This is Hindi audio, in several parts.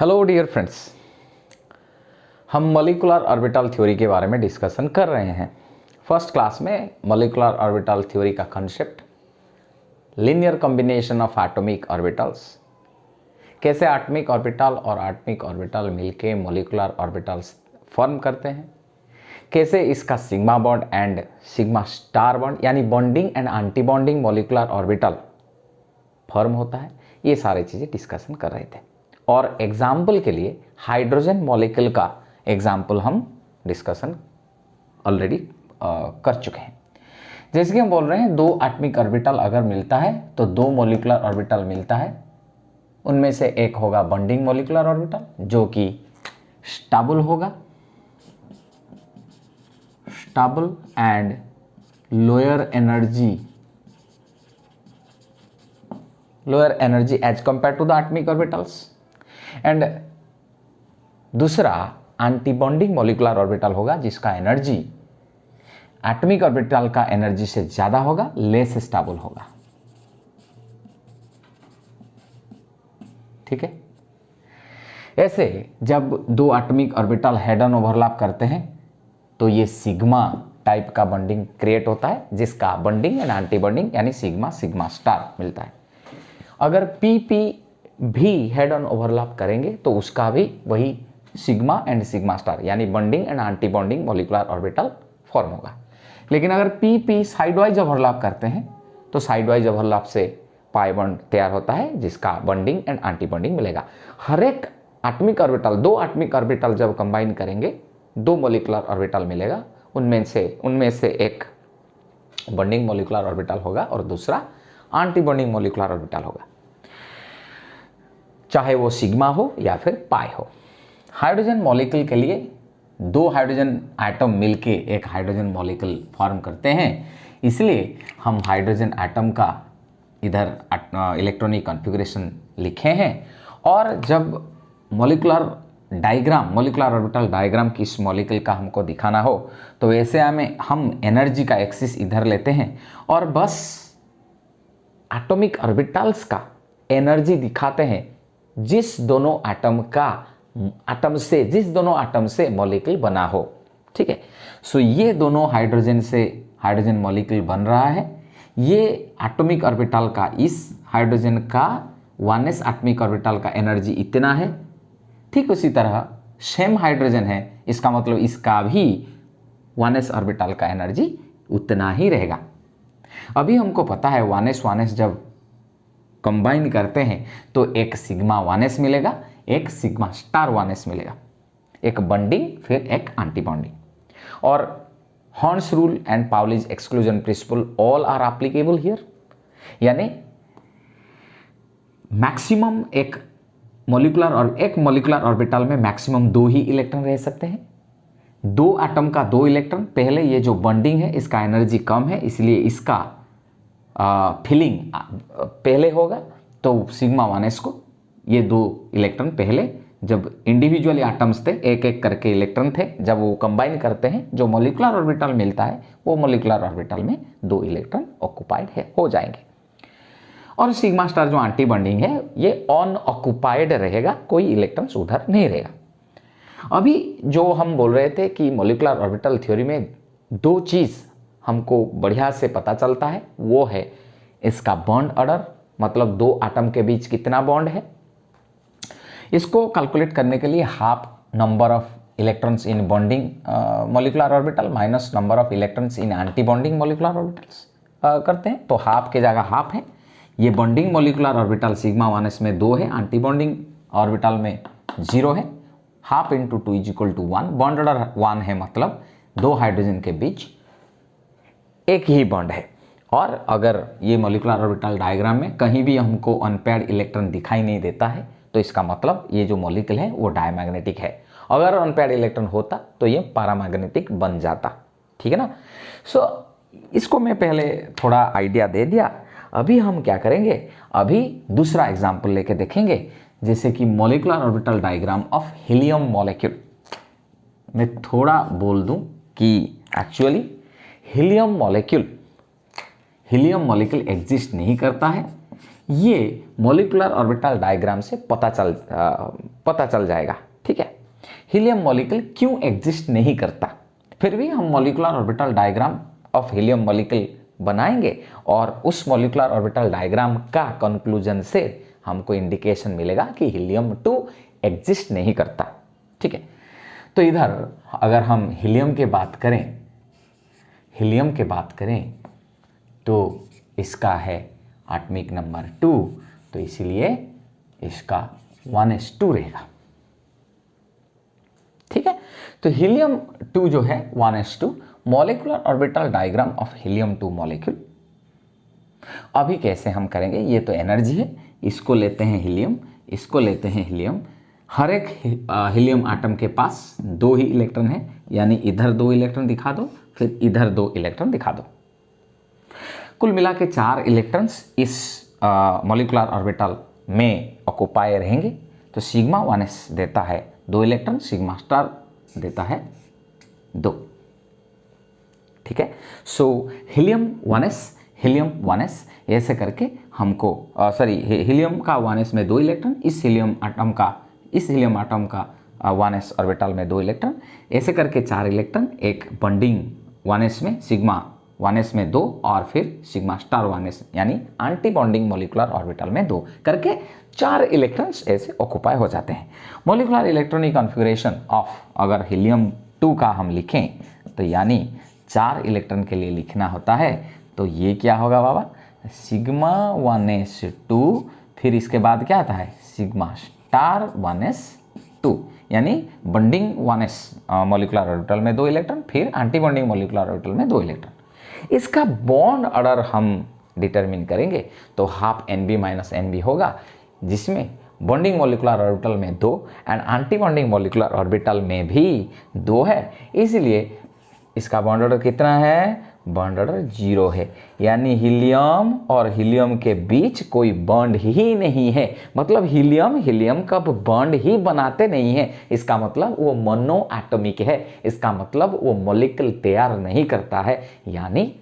हेलो डियर फ्रेंड्स, हम मॉलिक्यूलर ऑर्बिटल थ्योरी के बारे में डिस्कशन कर रहे हैं। फर्स्ट क्लास में मॉलिक्यूलर ऑर्बिटल थ्योरी का concept, linear combination of atomic orbitals, कैसे एटॉमिक ऑर्बिटल और एटॉमिक ऑर्बिटल मिलके मॉलिक्यूलर ऑर्बिटल्स फॉर्म करते हैं, कैसे इसका sigma bond and sigma star bond यानी bonding and anti bonding molecular orbital form होता है, ये सारी चीज़ें डिस्कशन कर रहे थे। और एग्जाम्पल के लिए हाइड्रोजन मॉलिक्यूल का एग्जाम्पल हम डिस्कशन ऑलरेडी कर चुके हैं। जैसे कि हम बोल रहे हैं दो एटॉमिक ऑर्बिटल अगर मिलता है तो दो मॉलिक्यूलर ऑर्बिटल मिलता है, उनमें से एक होगा बॉन्डिंग मॉलिक्यूलर ऑर्बिटल जो कि स्टेबल होगा, stable and lower energy as compare to the atomic orbitals, and दूसरा एंटी बॉन्डिंग मॉलिक्यूलर ऑर्बिटल होगा जिसका एनर्जी एटॉमिक ऑर्बिटल का एनर्जी से ज्यादा होगा, लेस स्टेबल होगा। ठीक है, ऐसे जब दो atomic orbital head on overlap करते हैं तो ये सिग्मा टाइप का बॉन्डिंग क्रिएट होता है जिसका बॉन्डिंग एंड एंटी बॉन्डिंग यानी सिग्मा सिग्मा स्टार मिलता है। अगर पी भी हेड ऑन ओवरलैप करेंगे तो उसका भी वही सिग्मा एंड सिग्मा स्टार यानी bonding and anti bonding molecular orbital form होगा। लेकिन अगर पी साइडवाइज ओवरलैप करते हैं तो साइडवाइज ओवरलैप से पाई बॉन्ड तैयार होता है जिसका बॉन्डिंग एंड एंटी बॉन्डिंग मिलेगा। हर एक एटॉमिक ऑर्बिटल, दो एटॉमिक ऑर्बिटल जब कंबाइन करेंगे दो मॉलिक्यूलर ऑर्बिटल मिलेगा, उनमें से एक बॉन्डिंग मॉलिक्यूलर ऑर्बिटल होगा और दूसरा एंटी बॉन्डिंग मॉलिक्यूलर ऑर्बिटल होगा, चाहे वो सिग्मा हो या फिर पाई हो। हाइड्रोजन मॉलिक्यूल के लिए दो हाइड्रोजन एटम मिलके एक हाइड्रोजन मॉलिक्यूल फॉर्म करते हैं, इसलिए हम हाइड्रोजन एटम का इधर इलेक्ट्रॉनिक कॉन्फ़िगरेशन लिखे हैं। और जब मॉलिक्यूलर ऑर्बिटल डायग्राम किस मॉलिक्यूल का हमको दिखाना हो तो ऐसे हम एनर्जी का एक्सिस इधर लेते हैं और बस एटॉमिक ऑर्बिटल्स का एनर्जी दिखाते हैं जिस दोनों एटम से मॉलिक्यूल बना हो। ठीक है, सो ये दोनों हाइड्रोजन मॉलिक्यूल बन रहा है। ये एटॉमिक ऑर्बिटल का, इस हाइड्रोजन का 1s एटॉमिक ऑर्बिटल का एनर्जी इतना है, ठीक उसी तरह सेम हाइड्रोजन है, इसका मतलब इसका भी 1s ऑर्बिटल का एनर्जी उतना ही रहेगा। अभी हमको पता है 1s जब कंबाइन करते हैं तो एक सिग्मा 1s मिलेगा, एक सिग्मा स्टार 1s मिलेगा, एक बॉन्डिंग फिर एक एंटी बॉन्डिंग। और हॉर्न्स rule and Pauli's exclusion principle all are applicable here, यानी मैक्सिमम एक मॉलिक्यूलर ऑर्बिटल में मैक्सिमम दो ही इलेक्ट्रॉन रह सकते हैं। दो एटम का दो इलेक्ट्रॉन, पहले ये जो बॉन्डिंग है इसका एनर्जी कम है इसलिए इसका फिलिंग पहले होगा, तो सिग्मा 1s को ये दो इलेक्ट्रॉन पहले, जब इंडिविजुअली एटम्स थे एक एक करके इलेक्ट्रॉन थे, जब वो कंबाइन करते हैं जो मॉलिक्यूलर ऑर्बिटल मिलता है वो मॉलिक्यूलर ऑर्बिटल में दो इलेक्ट्रॉन ऑक्युपाइड हो जाएंगे। और सिग्मा स्टार जो एंटी बॉन्डिंग है ये अनऑक्युपाइड रहेगा, कोई इलेक्ट्रॉन उधर नहीं रहेगा। अभी जो हम बोल रहे थे कि मॉलिक्यूलर ऑर्बिटल थ्योरी में दो चीज़ हमको बढ़िया से पता चलता है, वो है इसका बॉन्ड ऑर्डर, मतलब दो एटम के बीच कितना बॉन्ड है। इसको कैलकुलेट करने के लिए half number of electrons in bonding molecular orbital minus number of electrons in anti bonding molecular orbitals करते हैं, तो हाफ के जगह हाफ है। ये bonding molecular orbital sigma 1s में 2 है, एंटी बॉन्डिंग ऑर्बिटल में 0 है। Half into 2 is equal to 1, bond order 1 है, मतलब दो हाइड्रोजन के बीच एक ही बॉन्ड है। और अगर ये मॉलिक्यूलर ऑर्बिटल डायग्राम में कहीं भी हमको अनपेयर्ड इलेक्ट्रॉन दिखाई नहीं देता है तो इसका मतलब ये जो मॉलिक्यूल है वो डायमैग्नेटिक है। अगर अनपेयर्ड इलेक्ट्रॉन होता तो ये पैरामैग्नेटिक बन जाता। ठीक है ना। सो इसको मैं पहले थोड़ा आइडिया दे दिया। अभी हम क्या करेंगे, अभी दूसरा एग्जाम्पल लेके देखेंगे, जैसे कि molecular orbital diagram of helium molecule. मैं थोड़ा बोल दूं कि एक्चुअली हीलियम मॉलिक्यूल एग्जिस्ट नहीं करता है, ये मॉलिक्यूलर ऑर्बिटल डायग्राम से पता चल जाएगा। ठीक है, हीलियम मॉलिक्यूल क्यों एग्जिस्ट नहीं करता, फिर भी हम molecular orbital diagram of helium molecule बनाएंगे और उस मॉलिक्यूलर ऑर्बिटल डायग्राम का कंक्लूजन से हमको इंडिकेशन मिलेगा कि हीलियम 2 एग्जिस्ट नहीं करता। ठीक है, तो इधर अगर हम हीलियम की बात करें तो इसका है एटॉमिक नंबर 2, तो इसीलिए इसका 1s2 रहेगा। ठीक है, तो हीलियम 2 जो है 1s2, molecular orbital diagram of helium 2 molecule. अभी कैसे हम करेंगे, ये तो एनर्जी है, इसको लेते हैं हीलियम, इसको लेते हैं हीलियम। हर एक हीलियम आटम के पास 2 ही इलेक्ट्रॉन है, यानी इधर 2 इलेक्ट्रॉन दिखा दो, फिर इधर 2 इलेक्ट्रॉन दिखा दो। कुल मिला के 4 इलेक्ट्रॉन्स इस मॉलिक्यूलर ऑर्बिटल में ऑक्युपाई रहेंगे। तो सिग्मा 1s देता है 2 इलेक्ट्रॉन, सिग्मा स्टार देता है 2। ठीक है, सो हीलियम 1s ऐसे करके हमको हीलियम का 1s में 2 इलेक्ट्रॉन, इस हीलियम आटम का 1s ऑर्बिटल में 2 इलेक्ट्रॉन, ऐसे करके 4 इलेक्ट्रॉन, एक बॉन्डिंग 1s में, सिग्मा 1s में 2 और फिर सिग्मा स्टार 1s यानी एंटी बॉन्डिंग मॉलिक्यूलर ऑर्बिटल में 2 करके 4 इलेक्ट्रॉन्स ऐसे ऑक्युपाई हो जाते हैं। मॉलिक्यूलर इलेक्ट्रॉनिक कॉन्फ़िगरेशन ऑफ अगर हीलियम 2 का हम लिखें तो यानी 4 इलेक्ट्रॉन के लिए लिखना होता है, तो ये क्या होगा बाबा, सिग्मा 1s2, फिर इसके बाद क्या आता है सिग्मा स्टार 1s2, यानी बॉन्डिंग 1s मॉलिक्यूलर ऑर्बिटल में 2 इलेक्ट्रॉन, फिर एंटी बॉन्डिंग मॉलिक्यूलर ऑर्बिटल में 2 इलेक्ट्रॉन। इसका बॉन्ड ऑर्डर हम डिटरमिन करेंगे तो हाफ NB माइनस NB होगा, जिसमें बॉन्डिंग मॉलिक्यूलर ऑर्बिटल में 2 and anti bonding molecular orbital में भी 2 है, इसलिए इसका बॉन्ड ऑर्डर कितना है, बॉन्ड ऑर्डर 0 है, यानी हीलियम और हीलियम के बीच कोई बॉन्ड ही नहीं है। मतलब हीलियम कब बॉन्ड ही बनाते नहीं है, इसका मतलब वो मोनो एटॉमिक है, इसका मतलब वो मॉलिक्यूल तैयार नहीं करता है, यानी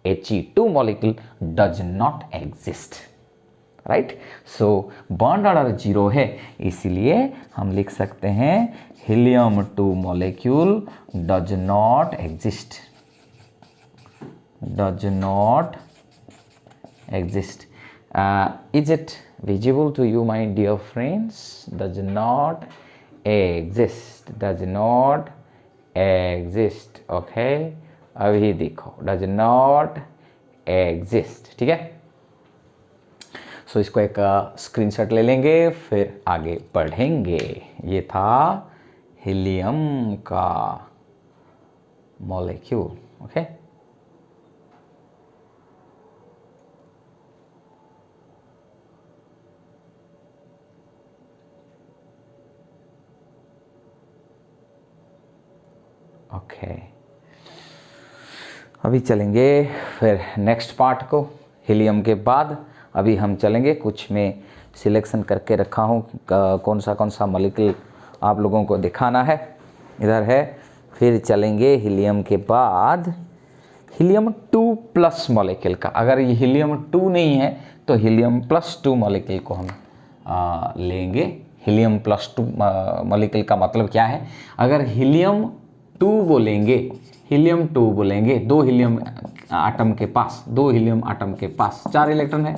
He2 molecule does not exist. Right, so bond order 0 है, इसलिए हम लिख सकते हैं helium 2 molecule does not exist, is it visible to you my dear friends? Does not exist, okay, अभी देखो does not exist। ठीक है, सो इसको एक स्क्रीनशॉट ले लेंगे, फिर आगे पढ़ेंगे। ये था हीलियम का मॉलिक्यूल। ओके, अभी चलेंगे फिर नेक्स्ट पार्ट को। हीलियम के बाद अभी हम चलेंगे, कुछ में सिलेक्शन करके रखा हूँ कौन सा मॉलिक्यूल आप लोगों को दिखाना है, इधर है। फिर चलेंगे हीलियम के बाद हीलियम 2+ मॉलिक्यूल का। अगर ये हीलियम 2 नहीं है तो हीलियम +2 मॉलिक्यूल को हम लेंगे। हीलियम +2 मॉलिक्यूल का मतलब क्या है, अगर हीलियम 2 बोलेंगे, दो हीलियम आटम के पास 4 इलेक्ट्रॉन है,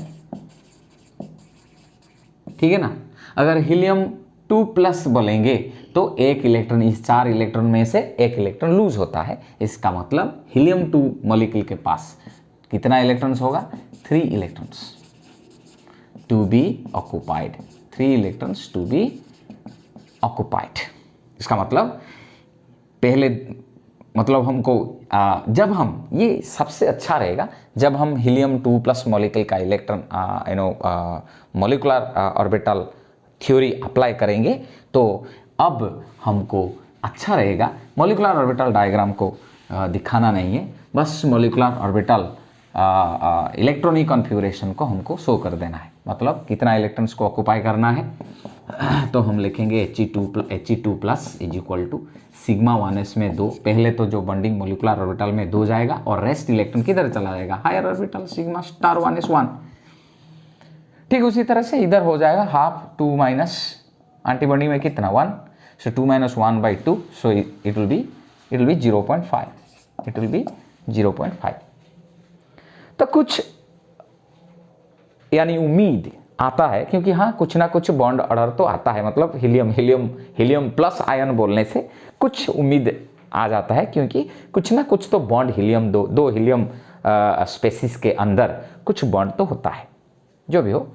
ठीक है ना। अगर हीलियम 2+ बोलेंगे तो एक इलेक्ट्रॉन, इस 4 इलेक्ट्रॉन में से एक इलेक्ट्रॉन लूज होता है, इसका मतलब हीलियम 2 मॉलिक्यूल के पास कितना इलेक्ट्रॉन्स होगा, 3 electrons to be occupied, 3 electrons to be occupied. इसका मतलब पहले हमको जब हम, ये सबसे अच्छा रहेगा जब हम हीलियम 2+ मॉलिक्यूल का electron molecular orbital theory apply करेंगे, तो अब हमको अच्छा रहेगा। मॉलिक्यूलर ऑर्बिटल डायग्राम को दिखाना नहीं है, बस मॉलिक्यूलर ऑर्बिटल इलेक्ट्रॉनिक कॉन्फ़िगरेशन को हमको शो कर देना है, मतलब कितना इलेक्ट्रॉन्स को ऑक्युपाई करना है। तो हम लिखेंगे He2+ is equal to sigma 1s में 2, पहले तो जो बॉन्डिंग मॉलिक्यूलर ऑर्बिटल में 2 जाएगा और रेस्ट इलेक्ट्रॉन किधर चला जाएगा, higher orbital, sigma star 1s 1, ठीक उसी तरह से इधर हो जाएगा हाफ 2 माइनस एंटीबॉडी में कितना 1, सो 2 minus 1/2, so it will be 0.5, it will be 0.5। तो कुछ यानी उम्मीद आता है, क्योंकि हाँ कुछ ना कुछ बॉन्ड ऑर्डर तो आता है, मतलब हीलियम प्लस आयन बोलने से कुछ उम्मीद आ जाता है, क्योंकि कुछ ना कुछ तो बॉन्ड हीलियम दो हीलियम स्पेसिस के अंदर कुछ बॉन्ड तो होता है, जो भी हो।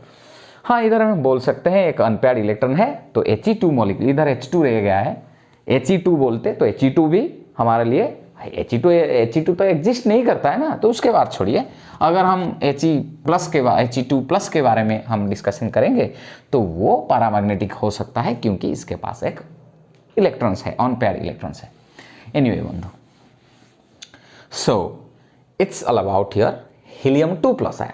हाँ इधर हम बोल सकते हैं एक अनपेयर्ड इलेक्ट्रॉन है तो He2 मॉलिक्यूल, इधर H2 रह गया है, He2 बोलते तो He2 भी हमारे लिए, He2 तो एग्जिस्ट नहीं करता है ना, तो उसके बाद छोड़िए। अगर हम He2+ के बारे में हम डिस्कशन करेंगे तो वो पैरामैग्नेटिक हो सकता है, क्योंकि इसके पास एक इलेक्ट्रॉन्स है, अनपेयर्ड इलेक्ट्रॉन्स है। एनीवे बंधु, so it's all about here helium 2+ ion.